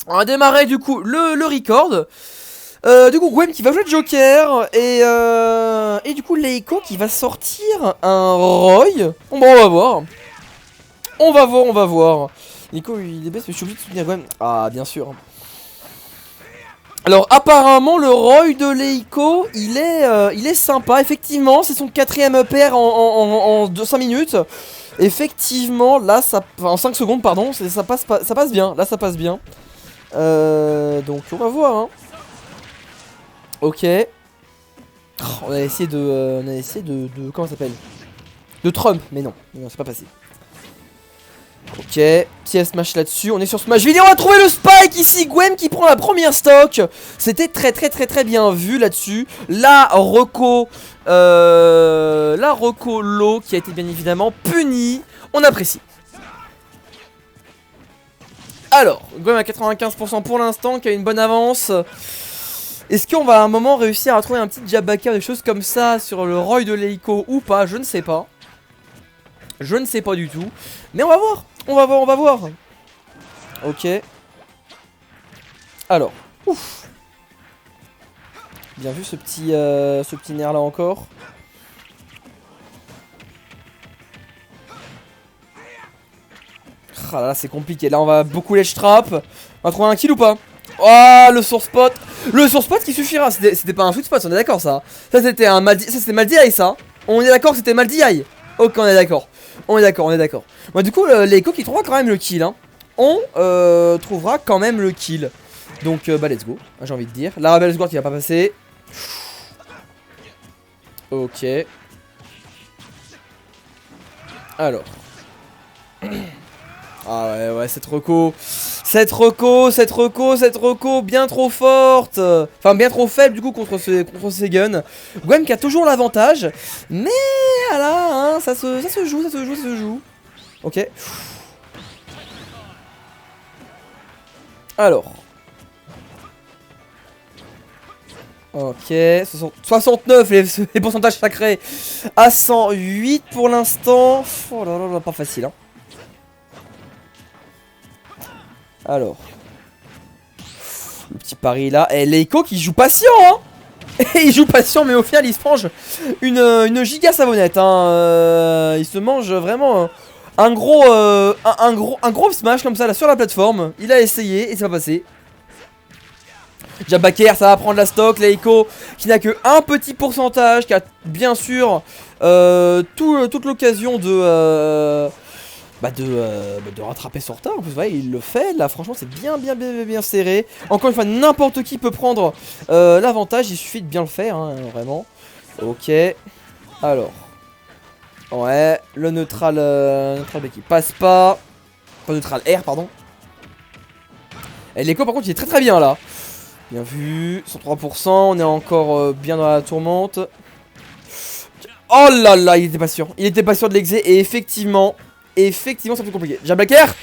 On va démarrer du coup le record. Du coup Gwen qui va jouer Joker et du coup Leiko qui va sortir un Roy. Bon bah on va voir. On va voir, on va voir. Nico il est bête mais je suis obligé de soutenir Gwen. Ah bien sûr. Alors apparemment le Roy de Leiko il est sympa. Effectivement c'est son quatrième paire en 5 minutes. Effectivement là ça... Enfin en 5 secondes pardon. Ça passe bien. Là ça passe bien. Donc on va voir hein. Ok. Oh, on a essayé de comment ça s'appelle? De Trump, mais non, c'est pas passé. Ok, petit smash là-dessus, on est sur Smash Vidéo, on a trouvé le spike ici, Gwen qui prend la première stock. C'était très bien vu là-dessus. La Reco Low qui a été bien évidemment punie, on apprécie. Alors, Gwen à 95% pour l'instant, qui a une bonne avance. Est-ce qu'on va à un moment réussir à trouver un petit Jabaka ou des choses comme ça sur le Roy de Leiko ou pas? Je ne sais pas. Je ne sais pas du tout. Mais on va voir. On va voir, on va voir. Ok. Alors. Ouf. Bien vu ce petit nerf là encore. Ah là, là c'est compliqué. Là on va beaucoup les trap. On va trouver un kill ou pas? Oh le source spot. Le source spot qui suffira. C'était pas un sweet spot, on est d'accord ça. Ça c'était un mal. Ça c'était mal DI ça. On est d'accord que c'était mal DI. Ok on est d'accord. On est d'accord, on est d'accord. Bon du coup Leiko qui trouvera quand même le kill hein. On trouvera quand même le kill. Donc bah let's go, j'ai envie de dire. La Rebel Squad qui va pas passer. Ok. Alors. Ah ouais cette reco. Cette reco bien trop forte. Enfin bien trop faible du coup contre ces guns. Gwen qui a toujours l'avantage. Mais là hein, ça se joue. Ok. Alors. Ok, 69 les pourcentages sacrés à 108 pour l'instant. Oh là là là, pas facile hein. Alors. Le petit pari là. Et Leiko qui joue patient hein. Et il joue patient mais au final il se mange une giga savonnette hein. Il se mange vraiment un gros smash comme ça là sur la plateforme. Il a essayé et ça va passer. Jabbaker ça va prendre la stock. Leiko qui n'a que un petit pourcentage, qui a bien sûr toute l'occasion de rattraper son retard. En plus ouais, il le fait là, franchement c'est bien serré. Encore une fois n'importe qui peut prendre l'avantage, il suffit de bien le faire hein, vraiment. Ok. Alors. Ouais, le neutral B qui passe pas. Pas neutral R pardon. Et Leiko par contre il est très bien là. Bien vu, 103%, on est encore bien dans la tourmente. Oh là là, il était pas sûr de l'exé et effectivement c'est plus compliqué. Jablaker.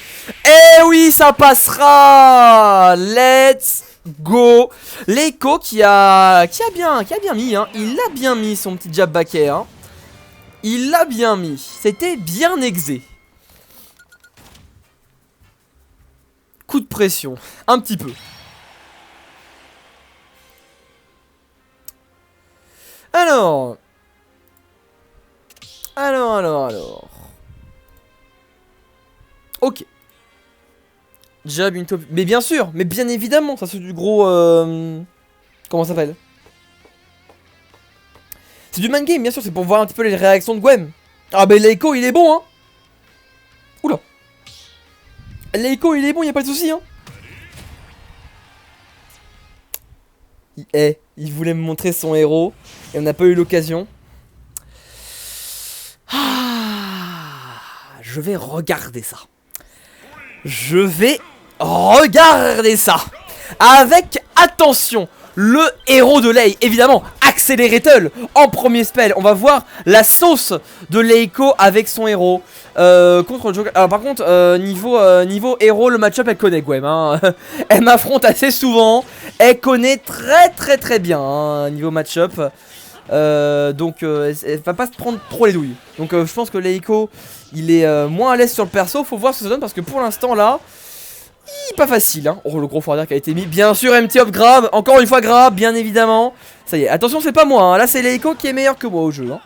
Eh oui, ça passera. Let's go. Leiko qui a bien mis hein. Il a bien mis son petit Jabbaker hein. Il l'a bien mis. C'était bien exé. Coup de pression, un petit peu. Alors. Ok. Jab, une top. Mais bien sûr, mais bien évidemment, ça c'est du gros. Comment ça s'appelle? C'est du man game, bien sûr, c'est pour voir un petit peu les réactions de Gwen. Ah, bah Leiko il est bon, hein. Oula. Leiko il est bon, y a pas de souci, hein. Il voulait me montrer son héros et on n'a pas eu l'occasion. Je vais regarder ça. Je vais regarder ça. Avec attention. Le héros de Lei, évidemment, Accelerator en premier spell. On va voir la sauce de Leiko avec son héros contre Joker. Alors par contre, niveau héros, le match-up, elle connaît Gwen hein. Elle m'affronte assez souvent. Elle connaît très bien hein, niveau match-up. Donc elle va pas se prendre trop les douilles. Donc je pense que Leiko il est moins à l'aise sur le perso. Faut voir ce que ça donne parce que pour l'instant là Pas facile, hein. Oh, le gros forwarder qui a été mis. Bien sûr, MT of grab. Encore une fois, grab, bien évidemment. Ça y est, attention, c'est pas moi. Hein. Là, c'est Leiko qui est meilleur que moi au jeu. Hein.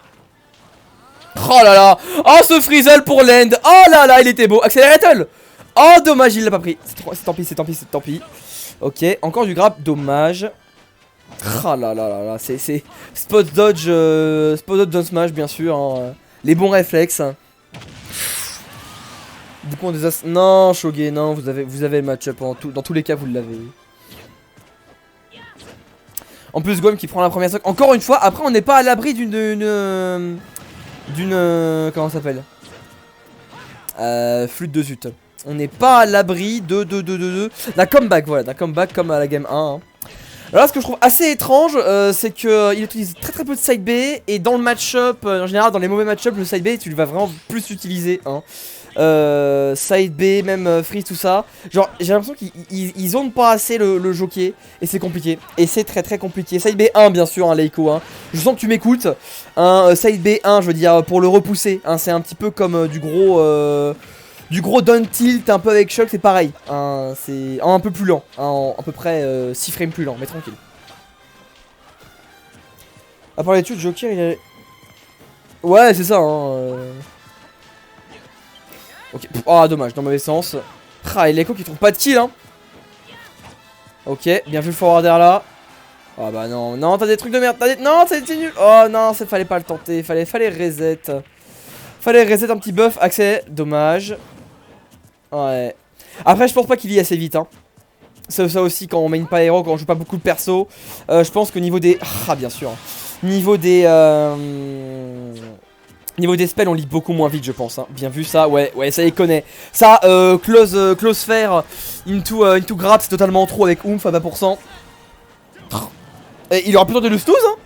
Oh là là. Oh, ce Frizzle pour l'end. Oh là là, il était beau. Accelerattle. Oh, dommage, il l'a pas pris. C'est tant pis, c'est tant pis, c'est tant pis. Ok, encore du grab. Dommage. Oh là là là là. C'est spot dodge down smash, bien sûr. Hein. Les bons réflexes. Du coup, on des as... Non, Shoge, non, vous avez le match-up. Dans tous les cas, vous l'avez. En plus, Gwem qui prend la première stock. Encore une fois, après, on n'est pas à l'abri d'une... comment ça s'appelle, flûte de zut. On n'est pas à l'abri d'un comeback, voilà. D'un comeback comme à la game 1. Hein. Alors là, ce que je trouve assez étrange, c'est qu'il utilise très peu de side B. Et dans le match-up, en général, dans les mauvais match-up, le side B, tu le vas vraiment plus utiliser. Hein. Side B, même freeze, tout ça. Genre, j'ai l'impression qu'ils zonent pas assez le jockey. Et c'est compliqué. Et c'est très compliqué. Side B1, bien sûr, hein, Leiko. Hein. Je sens que tu m'écoutes. Hein, side B1, je veux dire, pour le repousser. Hein, c'est un petit peu comme du gros down tilt, un peu avec choc, c'est pareil. Hein, c'est un peu plus lent. Hein, à peu près 6 frames plus lent, mais tranquille. À part l'étude, Joker, il est. Ouais, c'est ça, hein. Ok, ah dommage, dans le mauvais sens. Ah, et Leiko qui trouve pas de kill, hein. Ok, bien vu le forwarder là. Ah bah non, non, t'as des trucs de merde, non, c'est nul. Oh non, fallait pas le tenter, fallait reset. Fallait reset un petit buff, accès, dommage. Ouais. Après, je pense pas qu'il y assez vite, hein. C'est ça aussi, quand on main pas héros, quand on joue pas beaucoup de perso. Je pense que niveau des... Ah, bien sûr. Niveau des spells, on lit beaucoup moins vite, je pense. Hein. Bien vu ça, ouais, ça les connaît. Ça, close fair into grab, c'est totalement trop avec oomph à 20%. Et il aurait pu tenter le snooze, hein.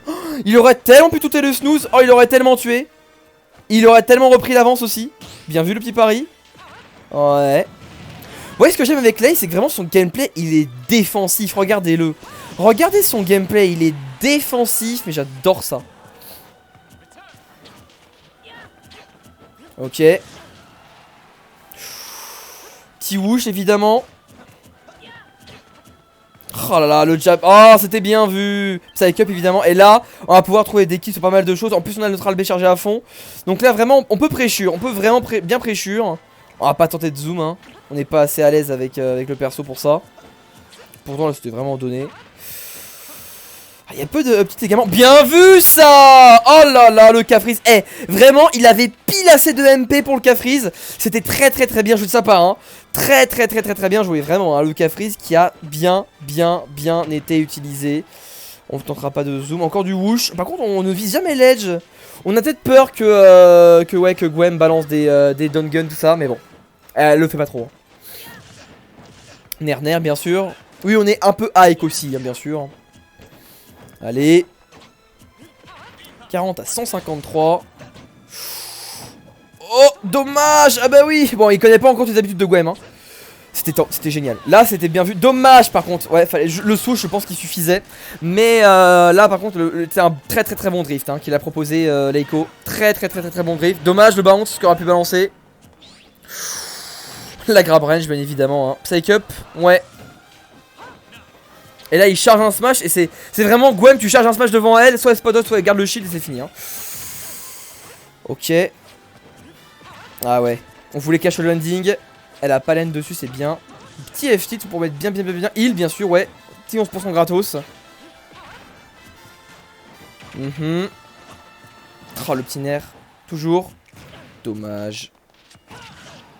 Il aurait tellement pu tenter le snooze. Oh, il aurait tellement tué. Il aurait tellement repris l'avance aussi. Bien vu le petit pari. Ouais. Vous voyez ce que j'aime avec Lei, c'est que vraiment son gameplay, il est défensif. Regardez-le. Regardez son gameplay, il est défensif, mais j'adore ça. Ok. Petit whoosh, évidemment. Oh là là, le jab. Oh, c'était bien vu. Psych up, évidemment. Et là, on va pouvoir trouver des kills sur pas mal de choses. En plus, on a le neutral B chargé à fond. Donc là, vraiment, on peut pressure. On peut vraiment bien pressure. On va pas tenter de zoom, hein. On n'est pas assez à l'aise avec le perso pour ça. Pourtant, là, c'était vraiment donné. Il y a peu de petits également. Bien vu ça. Oh là là, le Cafriz. Eh, vraiment, il avait pile assez de MP pour le Cafriz. C'était très bien joué de sa part, hein. Très bien joué, vraiment, hein. Le Cafriz qui a bien été utilisé. On ne tentera pas de zoom. Encore du whoosh. Par contre, on ne vise jamais l'edge. On a peut-être peur que Gwem balance des down guns, tout ça, mais bon. Elle le fait pas trop. Nerner, bien sûr. Oui, on est un peu hike aussi, hein, bien sûr. Allez. 40 à 153. Oh, dommage. Ah bah oui. Bon, il connaît pas encore les habitudes de Gwem, hein. C'était génial. Là, c'était bien vu. Dommage, par contre. Ouais, le swoosh, je pense qu'il suffisait. Mais là, par contre, c'était un très bon drift, hein, qu'il a proposé Leiko. Très bon drift. Dommage le bounce qu'il aurait pu balancer. La grab range, bien évidemment. Hein. Psych up. Ouais. Et là, il charge un smash. Et c'est vraiment Gwem, tu charges un smash devant elle. Soit elle spot out, soit elle garde le shield et c'est fini. Hein. Ok. Ah ouais. On voulait cacher le landing. Elle a pas laine dessus, c'est bien. Petit FT pour mettre bien. Heal, bien sûr, ouais. Petit 11% gratos. Oh, le petit nerf. Toujours. Dommage.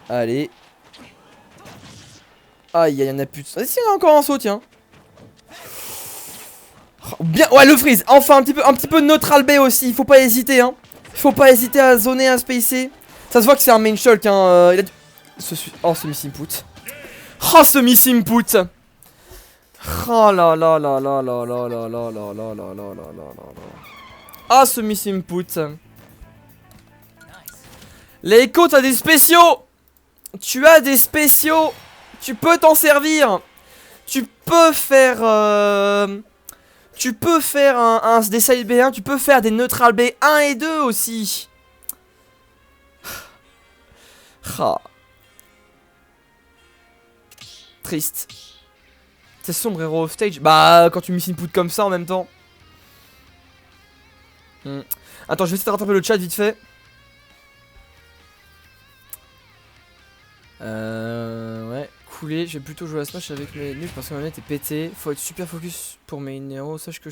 Allez. Aïe, il y en a plus. Ah, si, on a encore un saut, tiens. Oh, bien, ouais, le freeze. Enfin, un petit peu de neutral B aussi. Il faut pas hésiter, hein. Faut pas hésiter à zoner, à spacer. Ça se voit que c'est un main shulk, hein. Il a Oh, ce miss input. Oh, ce miss input. Oh là là là là là là là là là là là là là là. Ah, ce miss input. Leiko, t'as des spéciaux. Tu as des spéciaux. Tu peux t'en servir. Tu peux faire des side B1. Tu peux faire des neutral B1 et 2 aussi. Ah. Triste. C'est sombre Hero of Stage. Bah, quand tu miss input comme ça en même temps. Attends, je vais essayer de rattraper le chat vite fait. Ouais, coulé. Je vais plutôt jouer à Smash avec mes nuls parce que ma manette est pétée. Faut être super focus pour mes héros. Sache que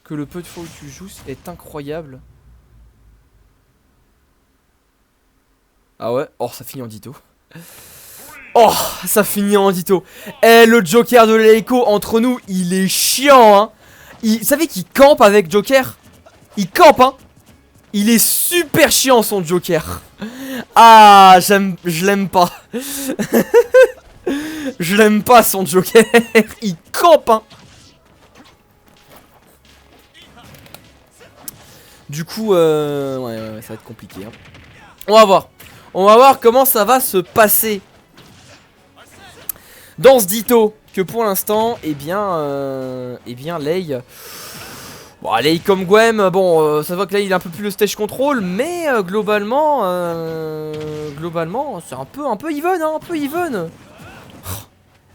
que le peu de fois où tu joues est incroyable. Ah ouais? Oh, ça finit en ditto. Oh, ça finit en ditto. Eh, le Joker de l'Eiko, entre nous, il est chiant, hein. Vous savez qu'il campe avec Joker? Il campe, hein. Il est super chiant, son Joker. Ah, je l'aime pas. Je l'aime pas, son Joker. Il campe, hein. Du coup, ouais, ça va être compliqué, hein. On va voir. On va voir comment ça va se passer dans ce ditto. Que pour l'instant, eh bien, Lei. Bon, Lei comme Gwem, bon, ça voit que là il a un peu plus le stage control, mais globalement, c'est un peu even, hein, un peu even.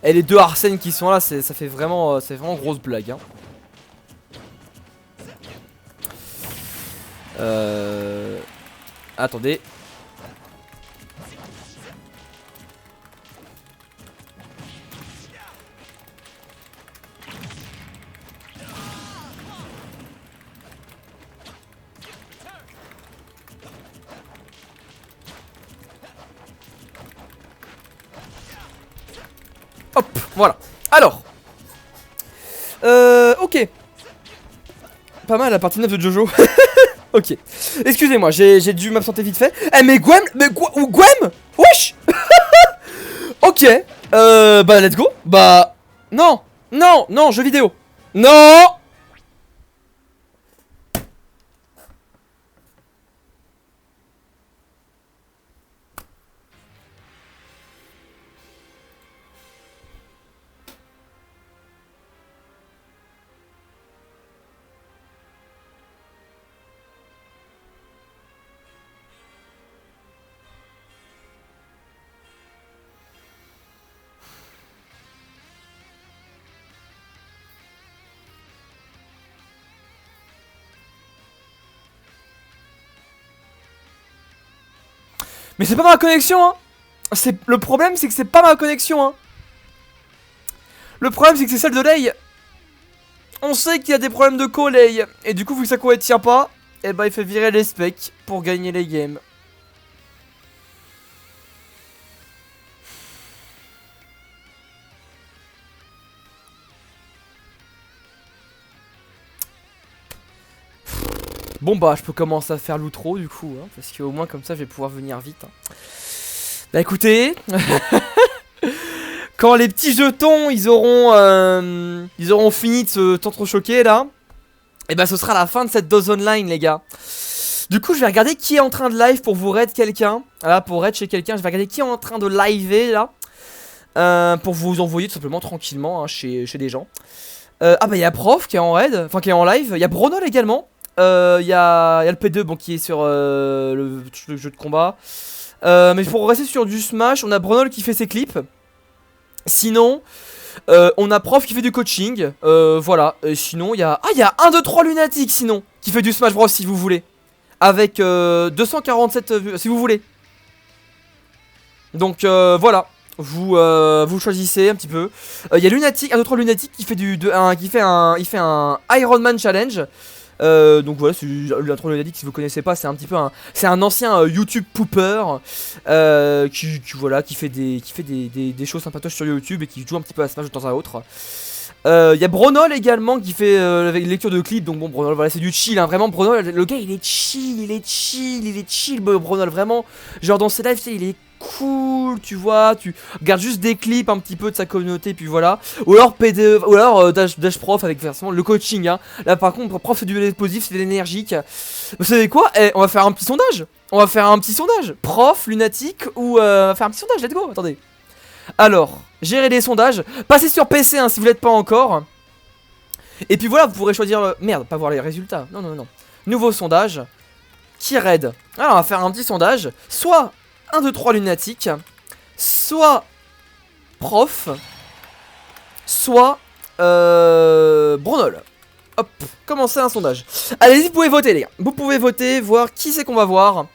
Et les deux Arsène qui sont là, ça fait vraiment, c'est vraiment grosse blague, hein. Attendez. Hop, voilà. Alors. Ok. Pas mal la partie 9 de Jojo. Ok. Excusez-moi, j'ai dû m'absenter vite fait. Eh mais Gwem, Gwem wesh. Ok. Bah let's go. Bah non, non, non, jeu vidéo. Non. Mais c'est pas ma connexion, hein. Le problème, c'est que c'est pas ma connexion, hein. Le problème, c'est que c'est celle de Lei. On sait qu'il y a des problèmes de co, Lei. Et du coup, vu que sa co elle tient pas, et bah il fait virer les specs pour gagner les games. Bon bah je peux commencer à faire l'outro du coup, hein, parce qu'au moins comme ça je vais pouvoir venir vite, hein. Bah écoutez, quand les petits jetons ils auront fini de se t'entrechoquer là, et bah ce sera la fin de cette dose online les gars. Du coup je vais regarder qui est en train de live pour vous raid quelqu'un. Voilà, pour raid chez quelqu'un, je vais regarder qui est en train de liver là, pour vous envoyer tout simplement tranquillement, hein, chez des gens. Ah bah il y a Prof qui est en raid, enfin qui est en live, il y a Bronol également. Il y a le P2 bon, qui est sur le jeu de combat. Mais pour rester sur du Smash, on a Bronol qui fait ses clips. Sinon, on a Prof qui fait du coaching. Voilà. Et sinon, il y a 1, 2, 3 Lunatic sinon qui fait du Smash Bros si vous voulez. Avec 247 vues si vous voulez. Donc voilà. Vous choisissez un petit peu. Il y a Lunatic, 1, 2, 3 Lunatic qui fait il fait un Iron Man Challenge. Donc voilà, c'est l'intro Lunatic, si vous connaissez pas, c'est un petit peu c'est un ancien YouTube pooper qui fait des choses sympatoches sur YouTube et qui joue un petit peu à Smash de temps à autre. Il y a Bronol également qui fait avec lecture de clips. Donc bon, Bronol, voilà, c'est du chill, hein, vraiment. Bronol, le gars il est chill, Bronol, vraiment. Genre dans ses lives, tu sais, il est cool, tu vois, tu regardes juste des clips un petit peu de sa communauté, puis voilà. Ou alors Dash Prof avec forcément le coaching, hein. Là par contre, Prof c'est du positif, c'est de l'énergique. Vous savez quoi? On va faire un petit sondage. Prof, Lunatic ou on va faire un petit sondage, let's go, attendez. Alors, gérer les sondages. Passez sur PC, hein, si vous l'êtes pas encore. Et puis voilà, vous pourrez choisir... Merde, pas voir les résultats. Non. Nouveau sondage. Qui raid? Alors, on va faire un petit sondage. Soit 1, 2, 3 Lunatic. Soit Prof, soit Bronol. Hop, commencez un sondage. Allez-y, vous pouvez voter les gars. Vous pouvez voter, voir qui c'est qu'on va voir.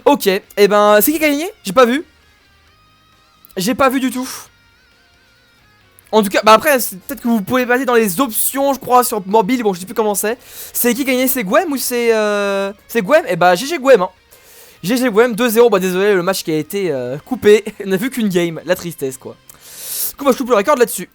Ok, et ben c'est qui a gagné? J'ai pas vu. J'ai pas vu du tout. En tout cas, bah après, peut-être que vous pouvez passer dans les options, je crois, sur mobile. Bon, je sais plus comment c'est. C'est qui a gagné? C'est Gwem ou c'est Gwem? Et bah GG Gwem, hein. GG Gwem, 2-0. Bah désolé, le match qui a été coupé. On n'a vu qu'une game. La tristesse, quoi. Du coup, bah, je coupe le record là-dessus.